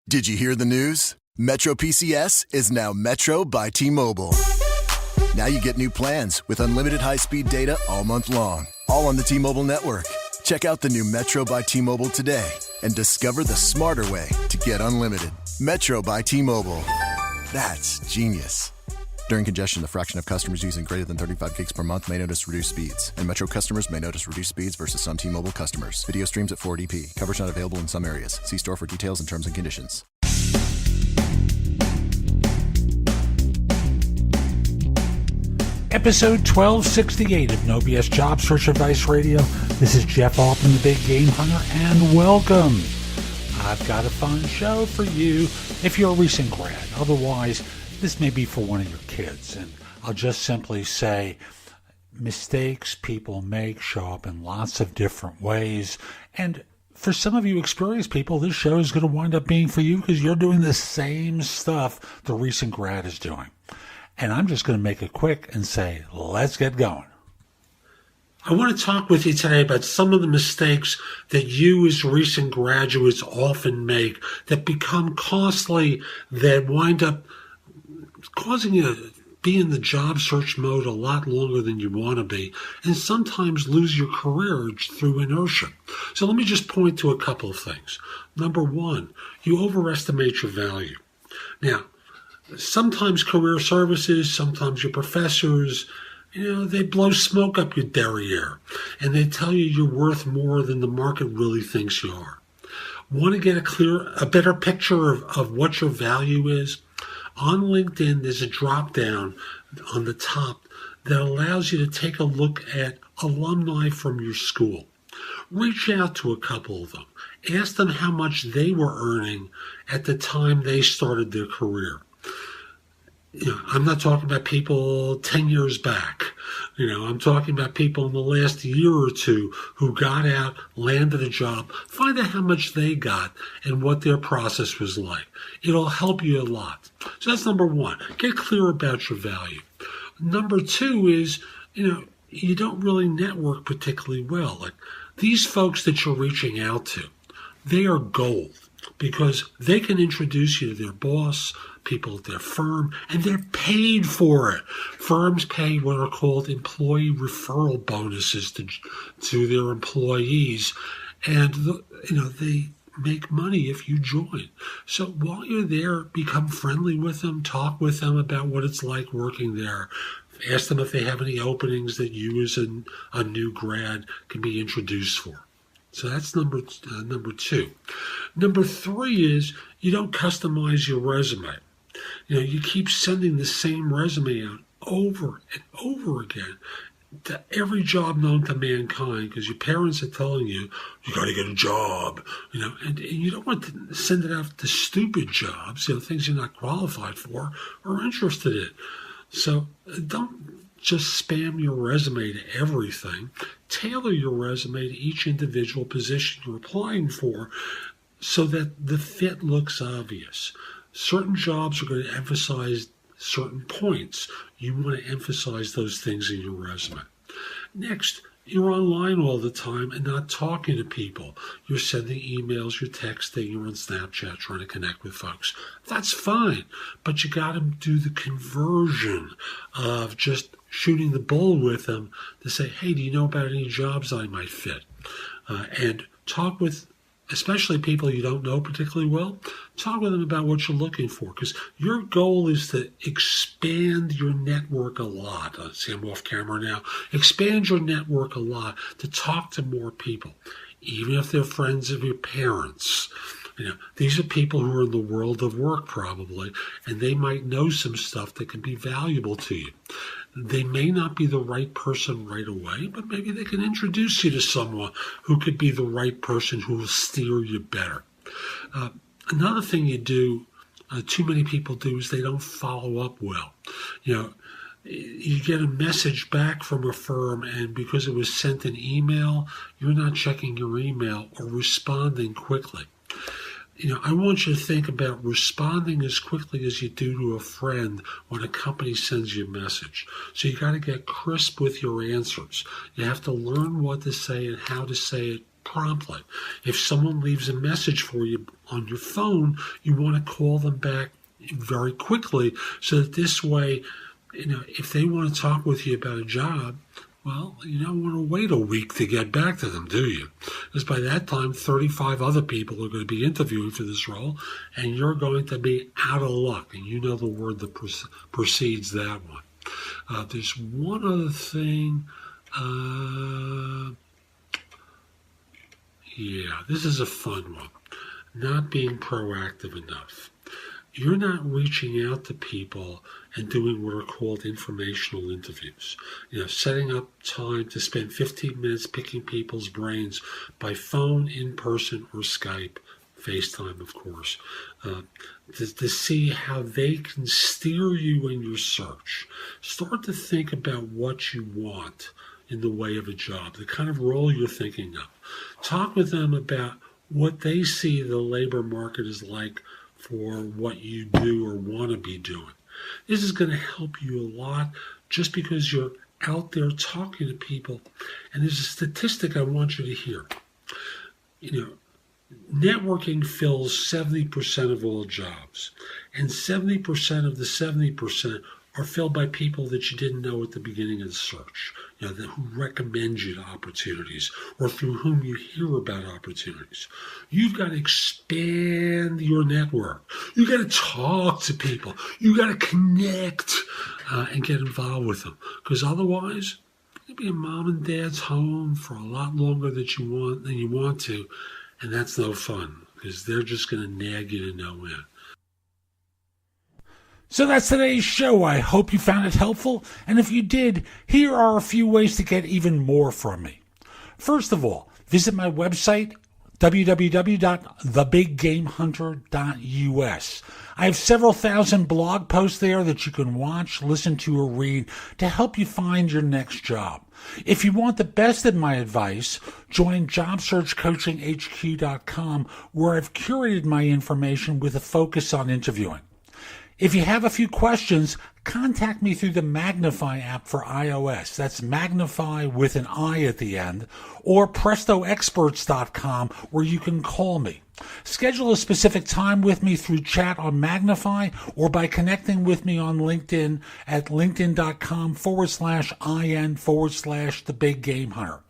Did you hear the news? Metro PCS is now Metro by T-Mobile. Now you get new plans with unlimited high-speed data all month long, all on the T-Mobile network. Check out the new Metro by T-Mobile today and discover the smarter way to get unlimited. Metro by T-Mobile. That's genius. During congestion, the fraction of customers using greater than 35 gigs per month may notice reduced speeds, and Metro customers may notice reduced speeds versus some T-Mobile customers. Video streams at 480p. Coverage not available in some areas. See store for details and terms and conditions. Episode 1268 of No BS Job Search Advice Radio. This is Jeff Altman, the Big Game Hunter, and welcome. I've got a fun show for you if you're a recent grad. Otherwise, this may be for one of your kids, and I'll just simply say mistakes people make show up in lots of different ways, and for some of you experienced people, this show is going to wind up being for you because you're doing the same stuff the recent grad is doing. And I'm just going to make it quick and say, let's get going. I want to talk with you today about some of the mistakes that you as recent graduates often make that become costly, that wind up causing you to be in the job search mode a lot longer than you want to be, and sometimes lose your career through inertia. So let me just point to a couple of things. Number one, you overestimate your value. Now, sometimes career services, sometimes your professors, they blow smoke up your derriere, and they tell you you're worth more than the market really thinks you are. Want to get a better picture of what your value is? On LinkedIn, there's a drop-down on the top that allows you to take a look at alumni from your school. Reach out to a couple of them. Ask them how much they were earning at the time they started their career. I'm not talking about people 10 years back. I'm talking about people in the last year or two who got out, landed a job. Find out how much they got and what their process was like. It'll help you a lot. So that's number one. Get clear about your value. Number two is, you don't really network particularly well. Like these folks that you're reaching out to, they are gold because they can introduce you to their boss, people at their firm, and they're paid for it. Firms pay what are called employee referral bonuses to their employees, and they make money if you join. So while you're there, become friendly with them, talk with them about what it's like working there. Ask them if they have any openings that you as a new grad can be introduced for. So that's number two. Number three is you don't customize your resume. You keep sending the same resume out over and over again to every job known to mankind because your parents are telling you, you got to get a job, and you don't want to send it out to stupid jobs, things you're not qualified for or interested in. So don't just spam your resume to everything. Tailor your resume to each individual position you're applying for so that the fit looks obvious. Certain jobs are going to emphasize certain points. You want to emphasize those things in your resume. Next, you're online all the time and not talking to people. You're sending emails, you're texting, you're on Snapchat trying to connect with folks. That's fine, but you got to do the conversion of just shooting the bull with them to say, hey, do you know about any jobs I might fit? And talk with especially people you don't know particularly well, talk with them about what you're looking for, because your goal is to expand your network a lot. See, I'm off camera now. Expand your network a lot to talk to more people, even if they're friends of your parents. These are people who are in the world of work probably, and they might know some stuff that can be valuable to you. They may not be the right person right away, but maybe they can introduce you to someone who could be the right person who will steer you better. Another thing you do, too many people do, is they don't follow up well. You get a message back from a firm, and because it was sent in email, you're not checking your email or responding quickly. I want you to think about responding as quickly as you do to a friend when a company sends you a message. So you got to get crisp with your answers. You have to learn what to say and how to say it promptly. If someone leaves a message for you on your phone, you want to call them back very quickly so that this way, if they want to talk with you about a job, well, you don't want to wait a week to get back to them, do you? Because by that time, 35 other people are going to be interviewing for this role, and you're going to be out of luck. And you know the word that precedes that one. There's one other thing. This is a fun one. Not being proactive enough. You're not reaching out to people and doing what are called informational interviews. Setting up time to spend 15 minutes picking people's brains by phone, in person, or Skype, FaceTime, of course, to see how they can steer you in your search. Start to think about what you want in the way of a job, the kind of role you're thinking of. Talk with them about what they see the labor market is like for what you do or want to be doing. This is going to help you a lot just because you're out there talking to people. And there's a statistic I want you to hear. Networking fills 70% of all jobs. And 70% of the 70% are filled by people that you didn't know at the beginning of the search, who recommend you to opportunities or through whom you hear about opportunities. You've got to expand your network. You've got to talk to people. You've got to connect and get involved with them, because otherwise you'll be in mom and dad's home for a lot longer than you want to, and that's no fun, because they're just going to nag you to no end. So that's today's show. I hope you found it helpful. And if you did, here are a few ways to get even more from me. First of all, visit my website, www.thebiggamehunter.us. I have several thousand blog posts there that you can watch, listen to, or read to help you find your next job. If you want the best of my advice, join JobSearchCoachingHQ.com, where I've curated my information with a focus on interviewing. If you have a few questions, contact me through the Magnify app for iOS. That's Magnify with an I at the end, or PrestoExperts.com, where you can call me. Schedule a specific time with me through chat on Magnify or by connecting with me on LinkedIn at linkedin.com/IN/The Big Game Hunter.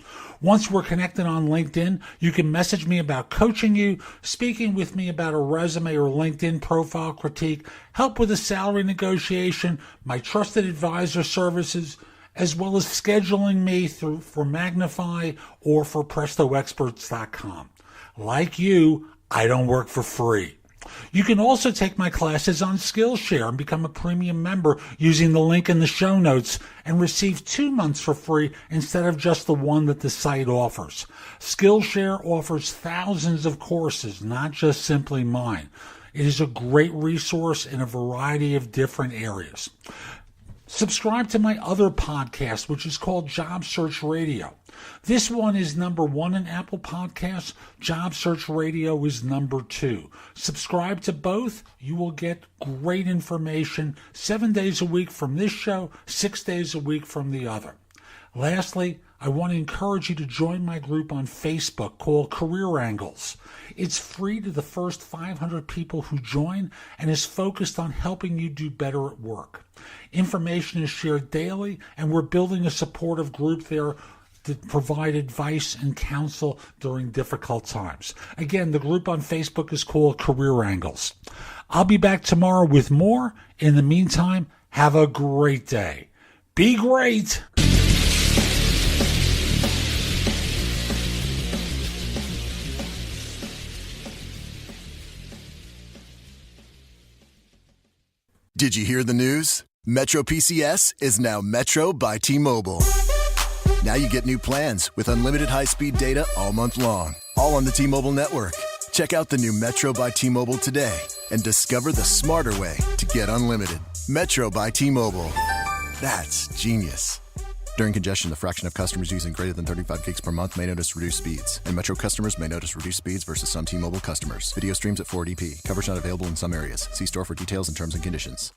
Once we're connected on LinkedIn, you can message me about coaching you, speaking with me about a resume or LinkedIn profile critique, help with a salary negotiation, my trusted advisor services, as well as scheduling me for Magnify or for PrestoExperts.com. Like you, I don't work for free. You can also take my classes on Skillshare and become a premium member using the link in the show notes and receive 2 months for free instead of just the one that the site offers. Skillshare offers thousands of courses, not just simply mine. It is a great resource in a variety of different areas. Subscribe to my other podcast, which is called Job Search Radio. This one is number 1 in Apple Podcasts. Job Search Radio is number 2. Subscribe to both. You will get great information 7 days a week from this show, 6 days a week from the other. Lastly, I want to encourage you to join my group on Facebook called Career Angles. It's free to the first 500 people who join and is focused on helping you do better at work. Information is shared daily, and we're building a supportive group there to provide advice and counsel during difficult times. Again, the group on Facebook is called Career Angles. I'll be back tomorrow with more. In the meantime, have a great day. Be great! Did you hear the news? Metro PCS is now Metro by T-Mobile. Now you get new plans with unlimited high-speed data all month long, all on the T-Mobile network. Check out the new Metro by T-Mobile today and discover the smarter way to get unlimited. Metro by T-Mobile. That's genius. During congestion, the fraction of customers using greater than 35 gigs per month may notice reduced speeds, and Metro customers may notice reduced speeds versus some T-Mobile customers. Video streams at 480p. Coverage not available in some areas. See store for details and terms and conditions.